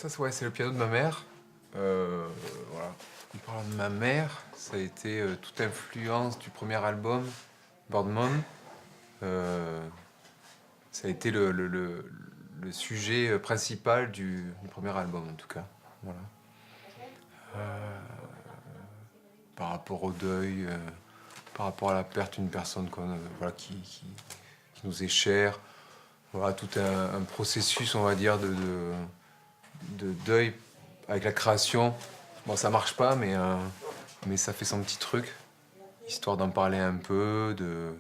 Ça, c'est le piano de ma mère. Voilà. En parlant de ma mère, ça a été toute influence du premier album, Bird Mom. Ça a été le sujet principal du premier album, en tout cas. Voilà. Par rapport au deuil, par rapport à la perte d'une personne voilà, qui nous est chère. Voilà, tout un processus, on va dire, de deuil avec la création. Bon, ça marche pas, mais ça fait son petit truc, histoire d'en parler un peu, de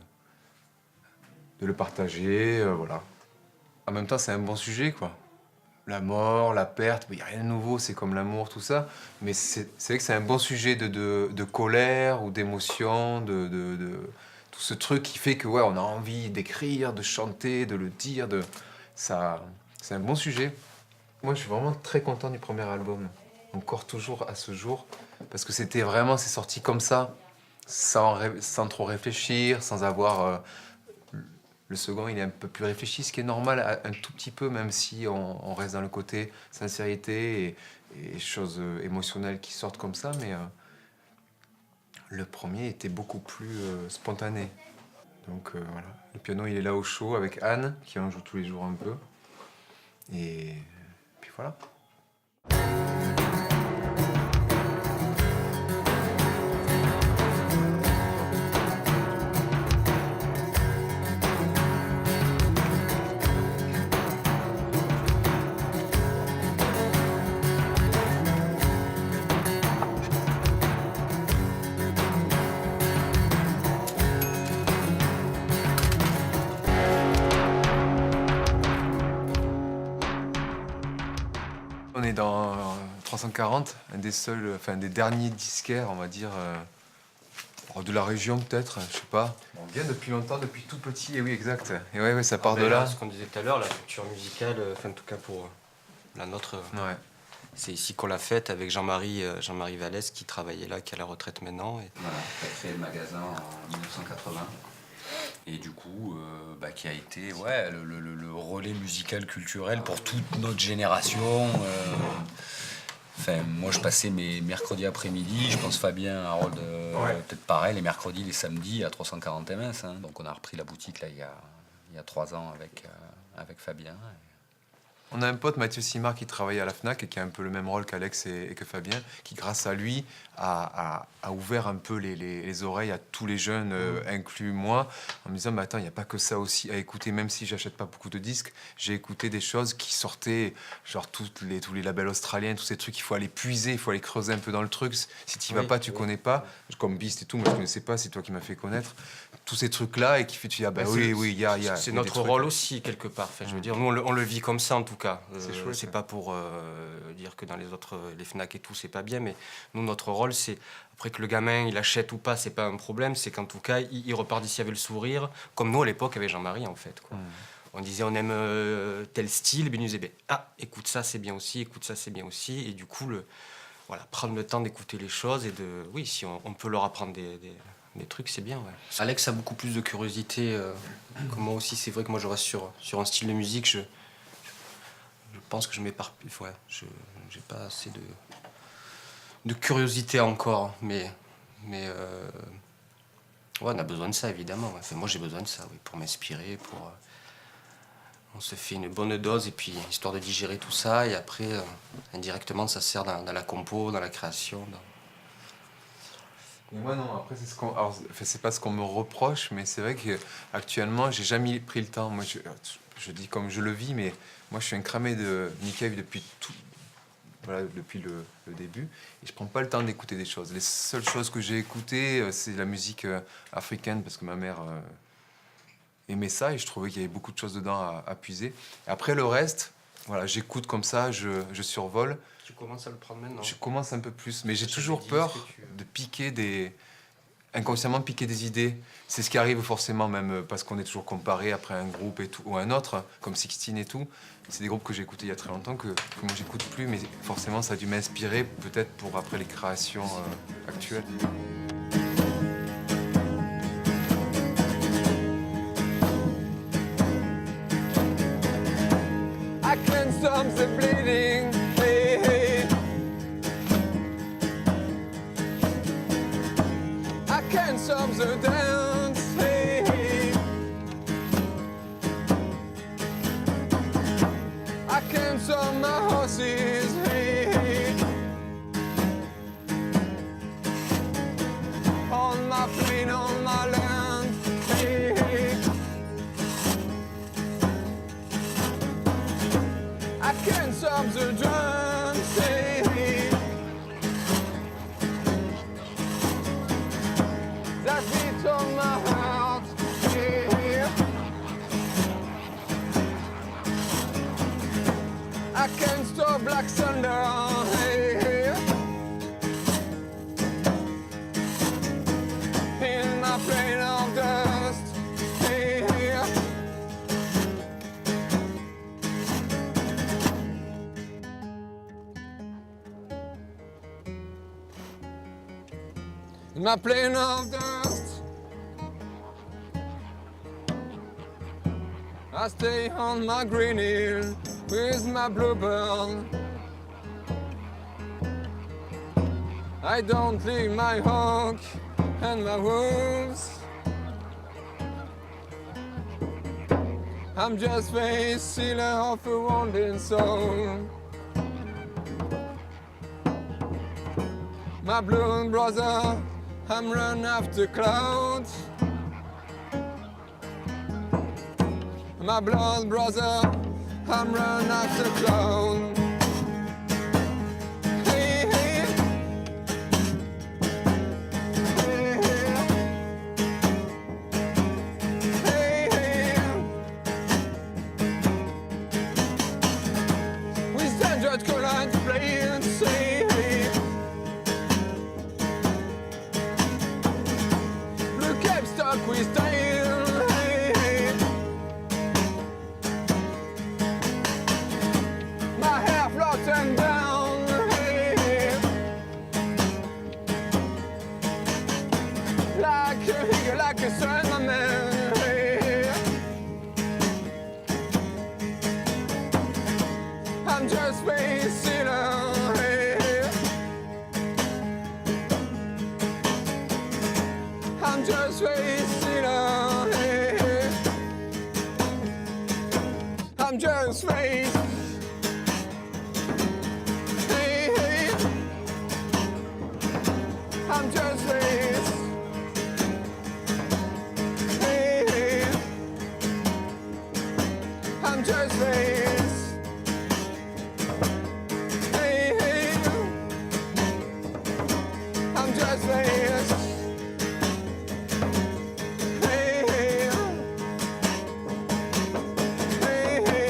le partager, voilà. En même temps, c'est un bon sujet, quoi. La mort, la perte, il n'y a rien de nouveau, c'est comme l'amour, tout ça. Mais c'est vrai que c'est un bon sujet de colère ou d'émotion, tout ce truc qui fait que, ouais, on a envie d'écrire, de chanter, de le dire, ça, c'est un bon sujet. Moi, je suis vraiment très content du premier album, encore toujours à ce jour, parce que c'était vraiment, c'est sorti comme ça, sans trop réfléchir, sans avoir. Le second, il est un peu plus réfléchi, ce qui est normal, un tout petit peu, même si on reste dans le côté sincérité et choses émotionnelles qui sortent comme ça, mais le premier était beaucoup plus spontané. Donc voilà, le piano, il est là au chaud avec Anne, qui en joue tous les jours un peu. Et puis voilà. On est dans 340, un des seuls, enfin des derniers disquaires, on va dire, de la région peut-être, je sais pas. On vient depuis longtemps, depuis tout petit, et oui, exact. Et ouais, ça part de là. Ce qu'on disait tout à l'heure, la culture musicale, enfin en tout cas pour la nôtre, Ouais. c'est ici qu'on l'a faite avec Jean-Marie Vallès qui travaillait là, qui est à la retraite maintenant. Voilà, qui a créé le magasin en 1980. Et du coup, qui a été le relais musical culturel pour toute notre génération. Moi, je passais mes mercredis après-midi, je pense Fabien, Harold, peut-être pareil, les mercredis, les samedis à 340 MS. Hein. Donc on a repris la boutique là, il y a 3 ans avec Fabien. On a un pote, Mathieu Simard, qui travaille à la FNAC et qui a un peu le même rôle qu'Alex et que Fabien, qui, grâce à lui, a ouvert un peu les oreilles à tous les jeunes, inclus moi, en me disant, mais attends, il n'y a pas que ça aussi à écouter, même si j'achète pas beaucoup de disques, j'ai écouté des choses qui sortaient, genre tous les labels australiens, tous ces trucs, il faut aller puiser, il faut aller creuser un peu dans le truc. Si tu n'y vas pas, tu connais pas. Comme Beast et tout, moi je connaissais pas, c'est toi qui m'as fait connaître. Tous ces trucs-là, et qui fait, tu dis, ah ben oui, il y a. C'est il y a notre des trucs. rôle aussi, quelque part. Enfin, je veux dire, nous, on le vit comme ça, en tout cas. C'est chouette, c'est ouais. pas pour dire que dans les autres, les FNAC et tout, c'est pas bien, mais nous, notre rôle, c'est, après que le gamin, il achète ou pas, c'est pas un problème, c'est qu'en tout cas, il repart d'ici avec le sourire, comme nous, à l'époque, avec Jean-Marie, en fait, quoi. On disait, on aime tel style, et bien, il nous disait, écoute ça, c'est bien aussi, écoute ça, c'est bien aussi, et du coup, voilà, prendre le temps d'écouter les choses, et oui, si on peut leur apprendre des trucs, c'est bien, ouais. Alex a beaucoup plus de curiosité que moi aussi. C'est vrai que moi, je reste sur un style de musique. Je pense que je m'éparpille. Ouais, j'ai pas assez de curiosité encore. Mais ouais, on a besoin de ça, évidemment. Ouais. Enfin, moi, j'ai besoin de ça, oui, pour m'inspirer, on se fait une bonne dose, et puis, histoire de digérer tout ça. Et après, indirectement, ça sert dans la compo, dans la création. Mais moi non, après c'est pas ce qu'on me reproche, mais c'est vrai qu'actuellement j'ai jamais pris le temps. Moi je dis comme je le vis, mais moi je suis un cramé de Nick Cave depuis depuis le début, et je prends pas le temps d'écouter des choses. Les seules choses que j'ai écoutées, c'est la musique africaine, parce que ma mère aimait ça, et je trouvais qu'il y avait beaucoup de choses dedans à puiser. Et après le reste, voilà, j'écoute comme ça, je survole. Tu commences à le prendre maintenant? Je commence un peu plus, mais j'ai Achète toujours des peur disques et de piquer inconsciemment piquer des idées. C'est ce qui arrive forcément, même parce qu'on est toujours comparé après un groupe et tout, ou un autre, comme Sixteen et tout. C'est des groupes que j'ai écoutés il y a très longtemps, que moi j'écoute plus, mais forcément ça a dû m'inspirer, peut-être pour après les créations actuelles. I can stop the bleeding. can't stop the dance. Hey, hey. I can't stop my horses. Hey, hey. On my plane, on my land. Hey, hey. I can't stop the drums. Hey, hey. That beat on my heart. Hey, hey. I can't stop Black Thunder. Hey, hey. In my plane of dust. Hey, hey. In my plane of dust. I stay on my green hill with my bluebird. I don't leave my hawk and my wolves. I'm just a sealer of a wounded soul. My blue brother, I'm run after clouds. My blood brother, I'm run after clouds. Hey, hey. Hey, hey. Hey, hey. We stand at collide play and say, hey. Blue Cape stuck with style, hey, hey. My hair floating down, hey, hey. Like a eagle, like a sun, my man, hey, hey. I'm just a sinner, hey, hey. I'm just a sinner, hey, hey. I'm just a hey, hey. I'm just a hey, hey. I'm just a hey, hey. I'm just a hey, hey. Hey, hey.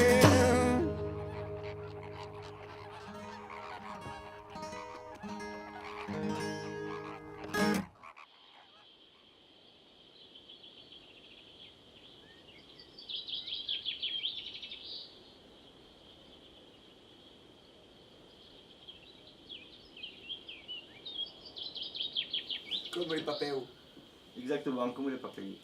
Comme les papéos. Exactement, comme les papayes.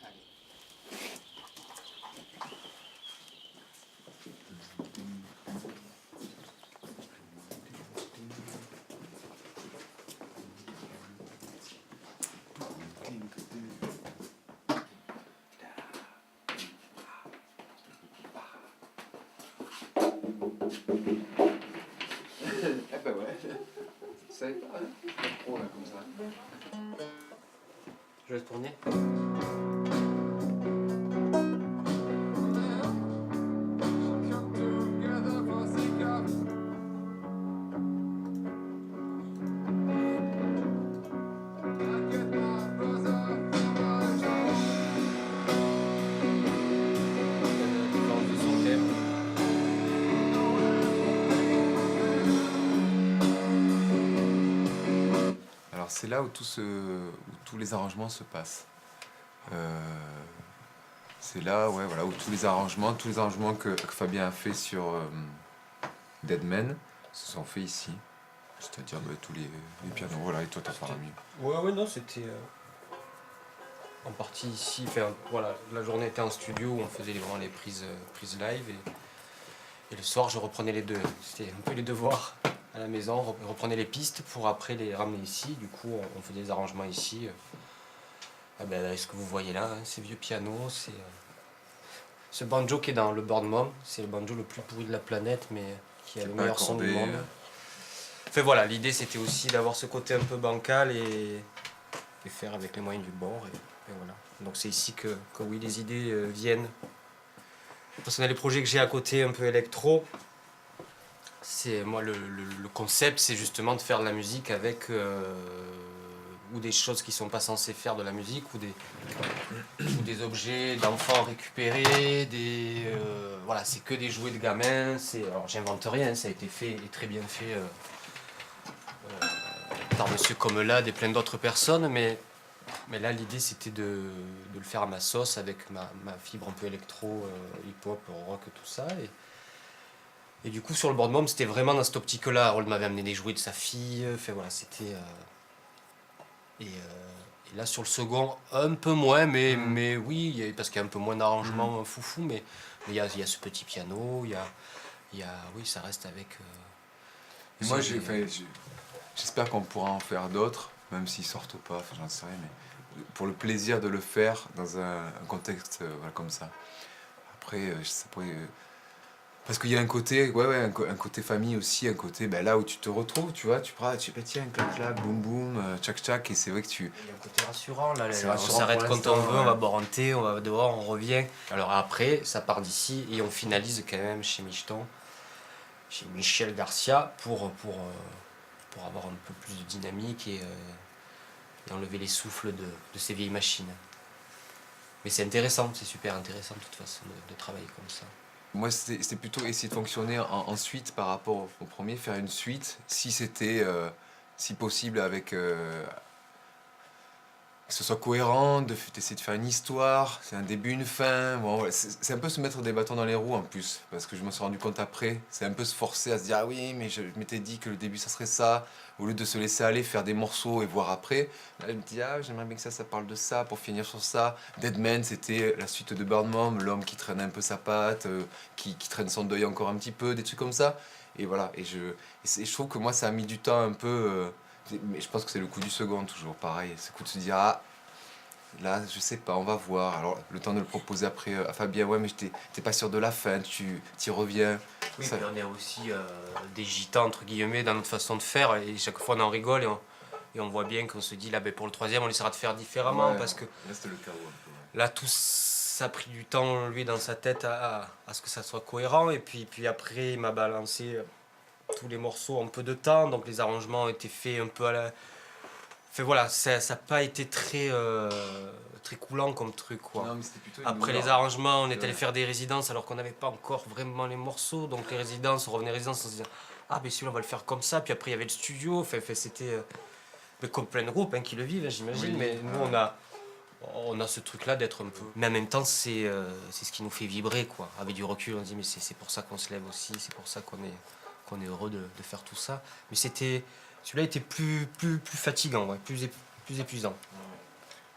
Eh ben ouais. Ça savais pas, hein. Pas trop là comme ça. Je laisse tourner. Différence de son thème. Alors c'est là où, où tous les arrangements se passent. C'est là ouais, voilà, où tous les arrangements que Fabien a fait sur Dead Men se sont faits ici. C'est-à-dire tous les pianos. Voilà, et toi t'as parlé mieux. Ouais, non, c'était en partie ici. Enfin, voilà, la journée était en studio où on faisait vraiment les prises live et le soir je reprenais les deux. C'était un peu les devoirs à la maison, reprenais les pistes pour après les ramener ici. Du coup, on faisait des arrangements ici Ah ben, ce que vous voyez là, hein, ces vieux pianos, c'est ce banjo qui est dans le Board Mom, c'est le banjo le plus pourri de la planète, mais qui a le pas meilleur son du accordé, monde. Enfin voilà, l'idée c'était aussi d'avoir ce côté un peu bancal et faire avec les moyens du bord. Et voilà. Donc c'est ici que oui, les idées viennent. Parce qu'on a les projets que j'ai à côté un peu électro. C'est moi le concept, c'est justement de faire de la musique avec ou des choses qui sont pas censées faire de la musique ou des objets d'enfants récupérés, voilà, c'est que des jouets de gamins. Alors j'invente rien, ça a été fait et très bien fait par Monsieur Commelade et plein d'autres personnes, mais là l'idée c'était de le faire à ma sauce avec ma fibre un peu électro, hip-hop, rock, tout ça. Et du coup, sur le Board Mom, c'était vraiment dans cette optique-là. Harold m'avait amené des jouets de sa fille. Enfin voilà, c'était. Et là, sur le second, un peu moins, mais oui, parce qu'il y a un peu moins d'arrangement foufou, mais il y a ce petit piano, oui, ça reste avec. Et moi, j'espère qu'on pourra en faire d'autres, même s'ils sortent pas, enfin, j'en sais rien, mais pour le plaisir de le faire dans un contexte voilà, comme ça. Après, ça pourrait. Parce qu'il y a un côté, un côté famille aussi, un côté là où tu te retrouves, tu vois, tu prends, tiens, clac, clac, boum, boum, tchac, tchac, et c'est vrai que tu. Il y a un côté rassurant, là, C'est on rassurant s'arrête pour quand l'instant, on veut, ouais. on va boire un thé, on va dehors, on revient. Alors après, ça part d'ici et on finalise quand même chez Micheton, chez Michel Garcia, pour avoir un peu plus de dynamique et enlever les souffles de ces vieilles machines. Mais c'est intéressant, c'est super intéressant de toute façon de travailler comme ça. Moi, c'était plutôt essayer de fonctionner en suite par rapport au premier, faire une suite, si c'était, si possible, avec. Que ce soit cohérent, d'essayer de faire une histoire, c'est un début, une fin. Bon, voilà, c'est un peu se mettre des bâtons dans les roues en plus, parce que je me suis rendu compte après, c'est un peu se forcer à se dire ah oui, mais je m'étais dit que le début ça serait ça, au lieu de se laisser aller, faire des morceaux et voir après. Là, je me dis ah, j'aimerais bien que ça parle de ça pour finir sur ça. Deadman, c'était la suite de Burn Mom, l'homme qui traîne un peu sa patte, qui traîne son deuil encore un petit peu, des trucs comme ça. Et voilà, et je trouve que moi ça a mis du temps un peu. Mais je pense que c'est le coup du second, toujours pareil. C'est le coup de se dire, ah, là, je sais pas, on va voir. Alors, le temps de le proposer après à Fabien, ouais, mais t'es pas sûr de la fin, tu t'y reviens. Oui, Ça- puis on est aussi des gitans, entre guillemets, dans notre façon de faire, et chaque fois on en rigole, et on voit bien qu'on se dit, là, ben, pour le troisième, on essaiera de faire différemment, Ouais, parce que là, c'était le chaos un peu. là, tout ça a pris du temps, lui, dans sa tête, à ce que ça soit cohérent, et puis après, il m'a balancé tous les morceaux en peu de temps, donc les arrangements ont été faits un peu à la. Enfin voilà, ça n'a pas été très coulant comme truc, quoi. Non, mais c'était plutôt une Après douleur. les arrangements, on est Ouais. allé faire des résidences alors qu'on n'avait pas encore vraiment les morceaux, donc les résidences, on revenait aux résidences, on se disait ah ben celui-là on va le faire comme ça, puis après il y avait le studio, enfin c'était mais comme plein de groupes qui le vivent, hein, j'imagine, Oui, mais nous on a ce truc-là d'être un peu. Mais en même temps, c'est ce qui nous fait vibrer, quoi. Avec du recul, on se dit, mais c'est pour ça qu'on se lève aussi, c'est pour ça qu'on est heureux de faire tout ça. Mais celui-là était plus fatigant, ouais, plus épuisant.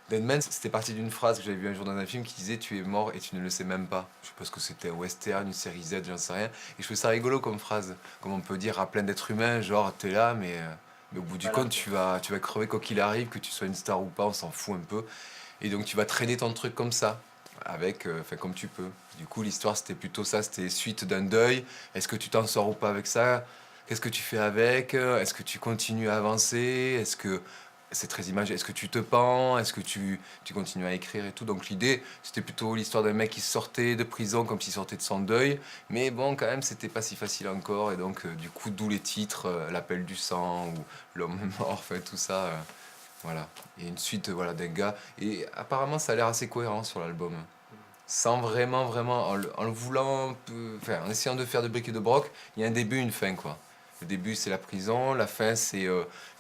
Deadman, c'était parti d'une phrase que j'avais vue un jour dans un film qui disait tu es mort et tu ne le sais même pas. Je sais pas ce que c'était, un western, une série Z, j'en sais rien. Et je trouvais ça rigolo comme phrase. Comme on peut dire à plein d'êtres humains, genre t'es là, mais au bout du compte, tu vas crever quoi qu'il arrive, que tu sois une star ou pas, on s'en fout un peu. Et donc tu vas traîner ton truc comme ça, avec, comme tu peux. Du coup, l'histoire c'était plutôt ça, c'était suite d'un deuil. Est-ce que tu t'en sors ou pas avec ça? Qu'est-ce que tu fais avec? Est-ce que tu continues à avancer? Est-ce que c'est très imagé. Est-ce que tu te pends? Est-ce que tu continues à écrire et tout? Donc l'idée, c'était plutôt l'histoire d'un mec qui sortait de prison comme s'il sortait de son deuil. Mais bon, quand même, c'était pas si facile encore. Et donc, du coup, d'où les titres, L'appel du sang ou L'homme est mort, enfin, tout ça. Voilà. Et une suite voilà, d'un gars. Et apparemment, ça a l'air assez cohérent sur l'album. Sans vraiment, en le voulant, enfin, en essayant de faire de briques et de broc, il y a un début, une fin, quoi. Le début, c'est la prison. La fin, c'est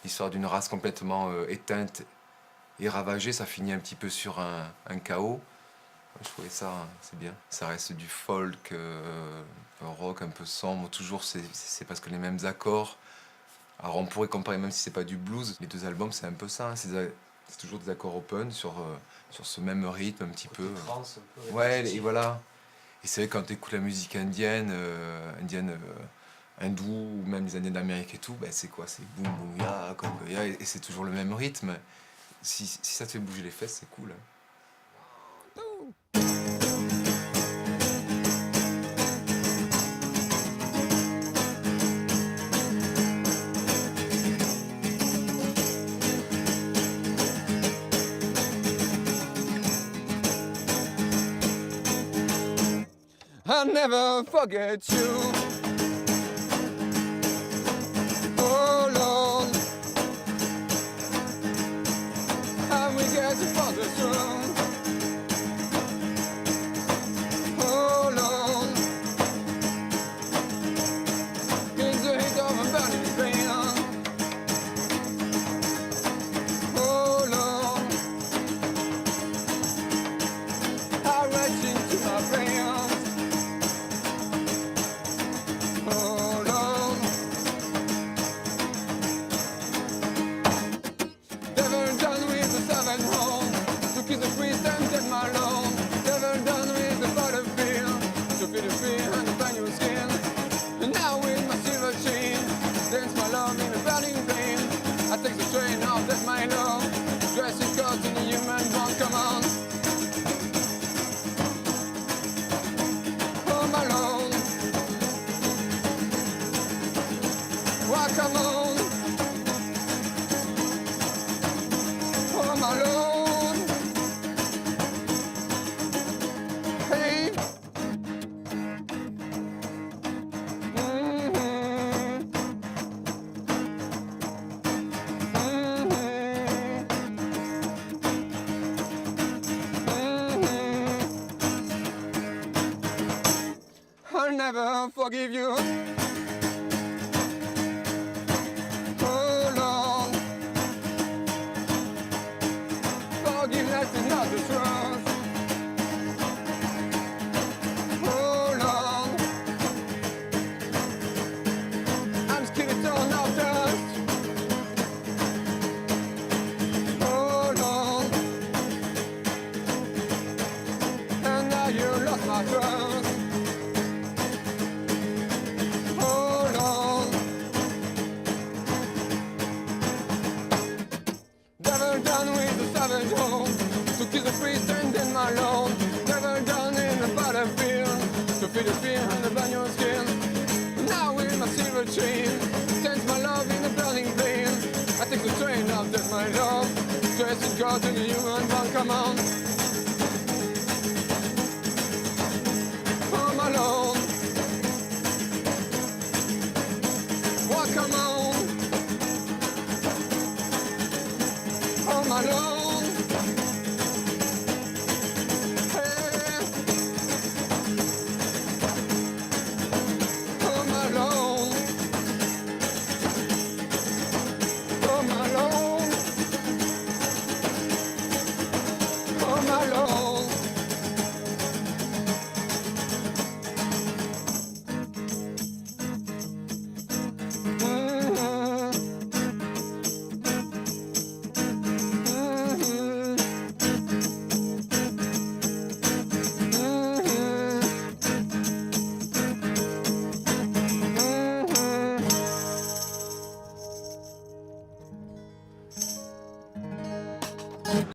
l'histoire d'une race complètement éteinte et ravagée. Ça finit un petit peu sur un chaos. Je trouvais ça, c'est bien. Ça reste du folk, un rock un peu sombre. Toujours, c'est parce que les mêmes accords. Alors, on pourrait comparer, même si c'est pas du blues, les deux albums, c'est un peu ça. Hein. C'est toujours des accords open sur ce même rythme, un petit peu. Trance, un peu Ouais, et répétitif. voilà. Et c'est vrai, quand tu écoutes la musique indienne, hindoue, ou même les Indiens d'Amérique et tout, ben c'est quoi? C'est boum boum ya, comme ya, et c'est toujours le même rythme. si ça te fait bouger les fesses, c'est cool. Hein. I'll never forget you. Oh Lord, how we get to for the throne. Oh Lord, in the heat of a burning pain. Oh Lord, I reach into my brain. My love, dressing caught in a human bond, come on. Home alone. Why, come on. Home alone. Hey. I'll never forgive you. Oh Lord, forgiveness is not the truth. Oh Lord, I'm skeleton of dust. Oh Lord, and now you lost my trust. To kill the priest and then my Lord. Never done in the battlefield. To feel the fear and the burn your skin. Now with my silver chain, stands my love in a burning vein. I take the train of death, my love. Dressed in God in the human bond, come on. Home alone. Walk, come on. Home alone.